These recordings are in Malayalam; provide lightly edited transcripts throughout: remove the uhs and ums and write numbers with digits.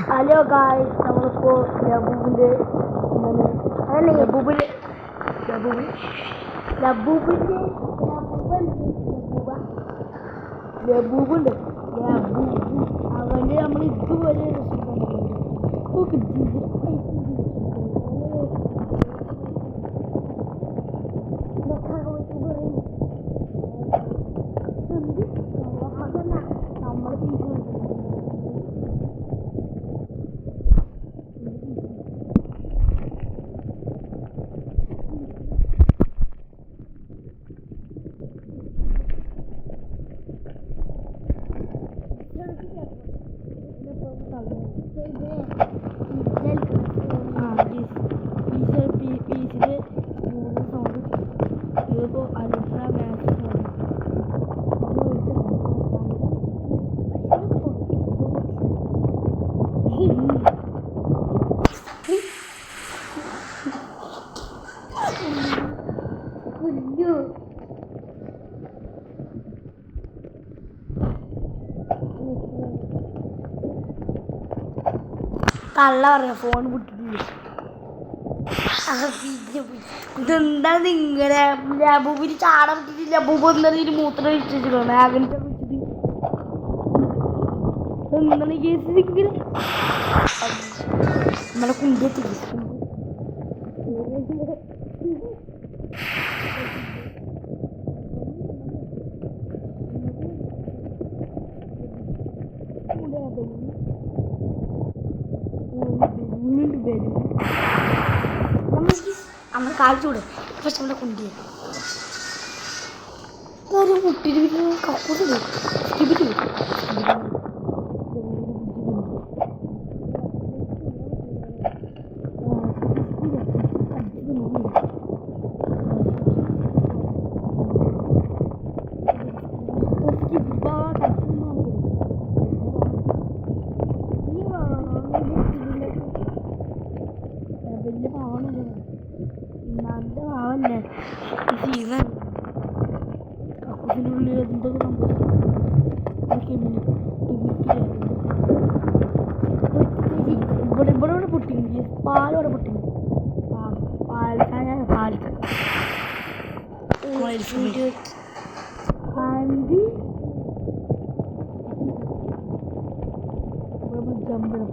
ഹലോ ഗായ്സ്, നമ്മളിപ്പോൾ ലബൂബിൻ്റെ അവൻ്റെ നമ്മൾ ഇതുവരെ കള്ള പറയാ ഫോൺ വിട്ടിട്ടില്ല. ഇതെന്താ നിങ്ങനെ ലബൂബിന് ചാടം വിട്ടിട്ട് ലബൂബ് എന്നതിന് മൂത്രം വെച്ചിട്ടുണ്ടോ മാഗനത്തെ വെച്ചിട്ട് എന്താണ് കേസ് ഇങ്ങനെ നമ്മളെ കുണ്ടെത്തി നമ്മൾ കാണിച്ചൂടെ പക്ഷെ നമ്മളെ കുണ്ടി ഒരു മുട്ടിട്ട് വലിയ പാവണല്ലേ നല്ല പാവല്ലേ സീസൺ കക്കൂസിൻ്റെ ഉള്ളിൽ എന്തൊക്കെ സംഭവിച്ചു. ഇവിടെ പൊട്ടി പാലോടെ പൊട്ടി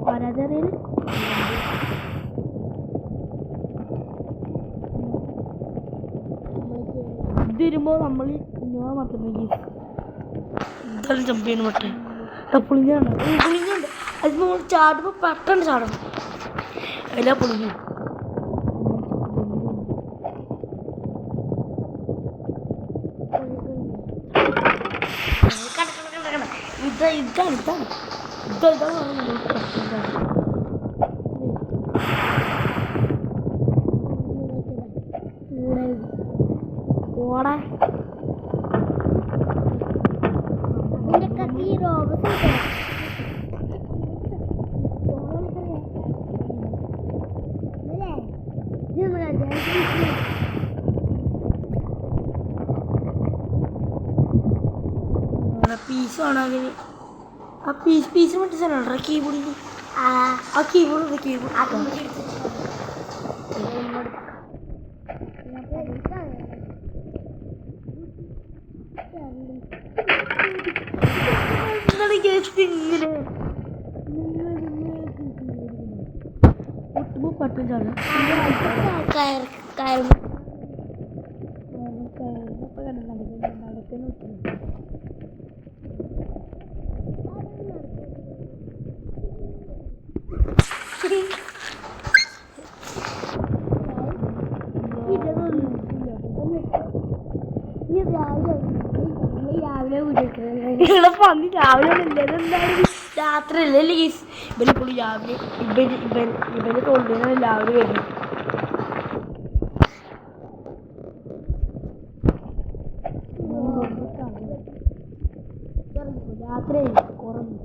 പാരാതറിയ വരുമ്പോൾ നമ്മൾ ഇന്നോവ മാത്രമേ എന്തായാലും ജമ്പ് ചെയ്യുന്ന പട്ടേ പുളിഞ്ഞുണ്ട് അത് നമ്മൾ ചാടുമ്പോൾ പെട്ടെന്ന് ചാടണം എല്ലാം പുളിഞ്ഞു. ഇതാണ് ഓടാ പീസ് ആണെങ്കിൽ ആ പീസ് മറ്റേ സ്ഥലമുണ്ടോ കീബോർഡിന് ആ കീബോർഡ് മുട്ടുമ്പോൾ പറ്റും പന്നി രാവിലെ എന്തായാലും രാത്രി അല്ലേ ഇവന് പുള്ളി രാവിലെ ഇവന് തോന്നുന്ന രാവിലെ വരുന്നു. രാത്രി കുറഞ്ഞു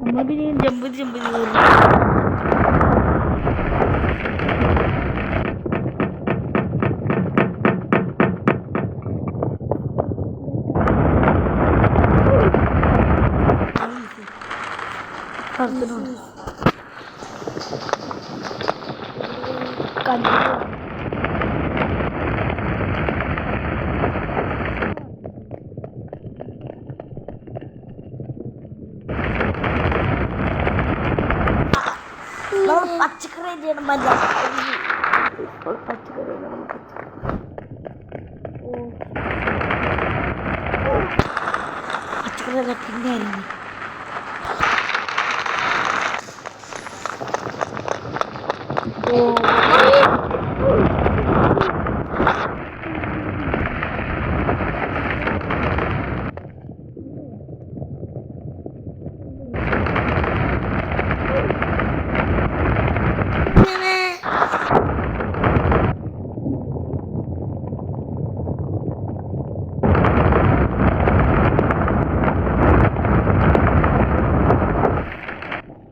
നമ്മൾ പിന്നെ ജമ്പ് ചെയ്തു. പച്ചക്കറി ചെയ്യണം പച്ചക്കറി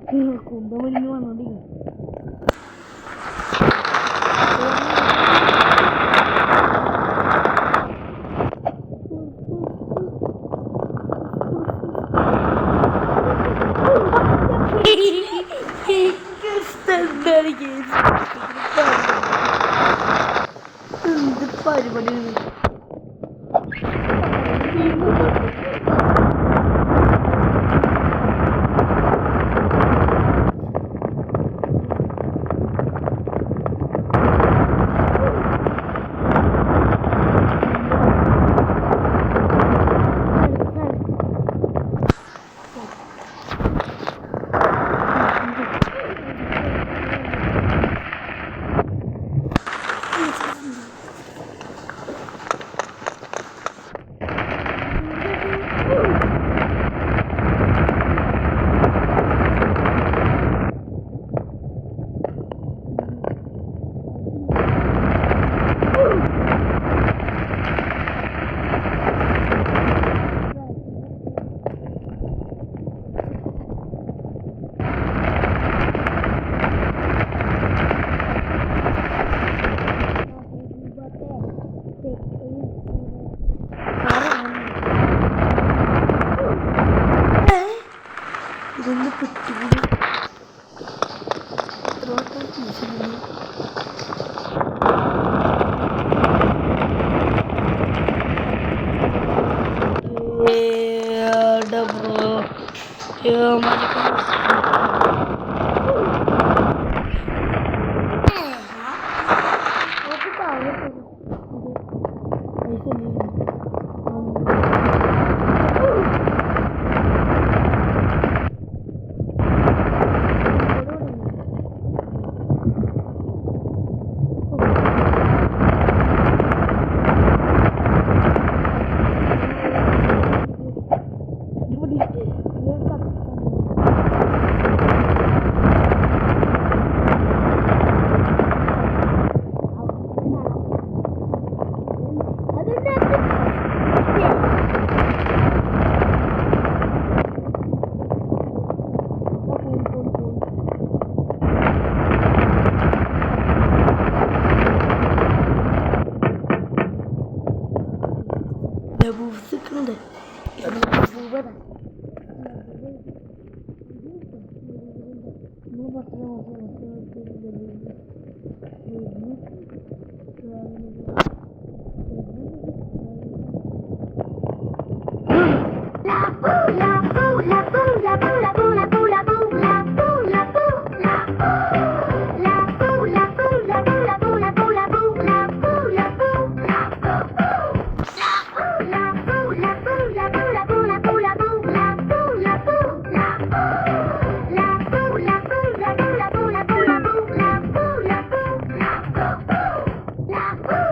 പിന്നെ കുന്തമണിന്ന് വന്നോണ്ടിരിക്കും. എന്ത് പരിപാടിയാണ്. ഇതൊന്ന് കുട്ടികൾ Sıkıldı.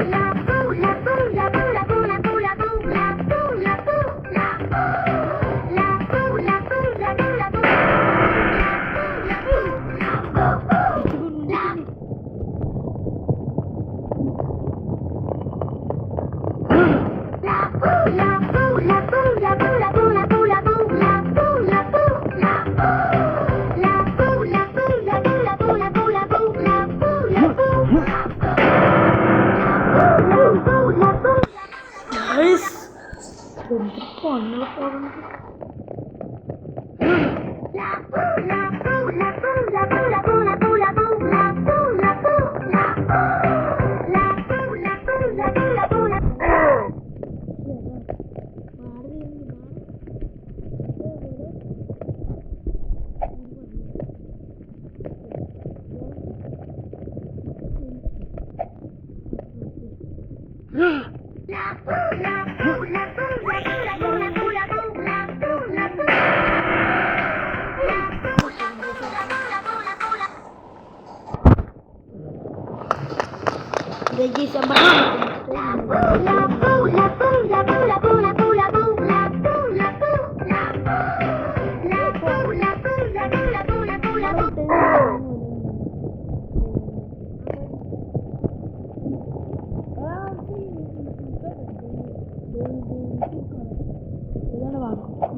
La ഗൈസ് എന്ത് പണിയുള്ള പോകണം.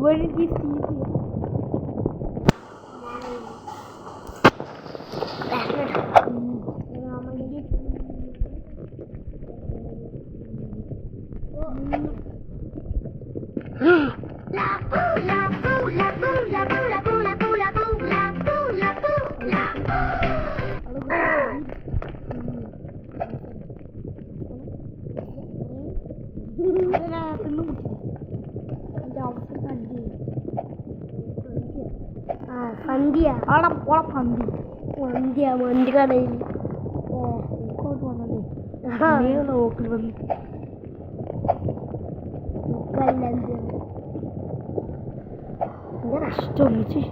Where did you see it? Pandia, orang pandi, pandia, mandi kan ini. Oh, kau tuh mana deh? Ini lo keluar. Bukan lagi. Ini rastung sih.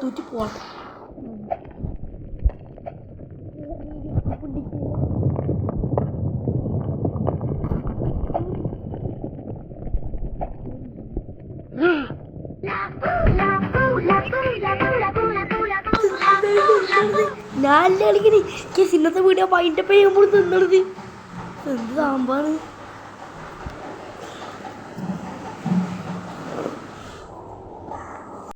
Tujuh pot. ഞാൻ കളിക്കണേ ഇന്നത്തെ വീഡിയോ പൈൻ്റെ പയ്യുമ്പോൾ തിന്നണത് എന്ത് സാമ്പാണ്.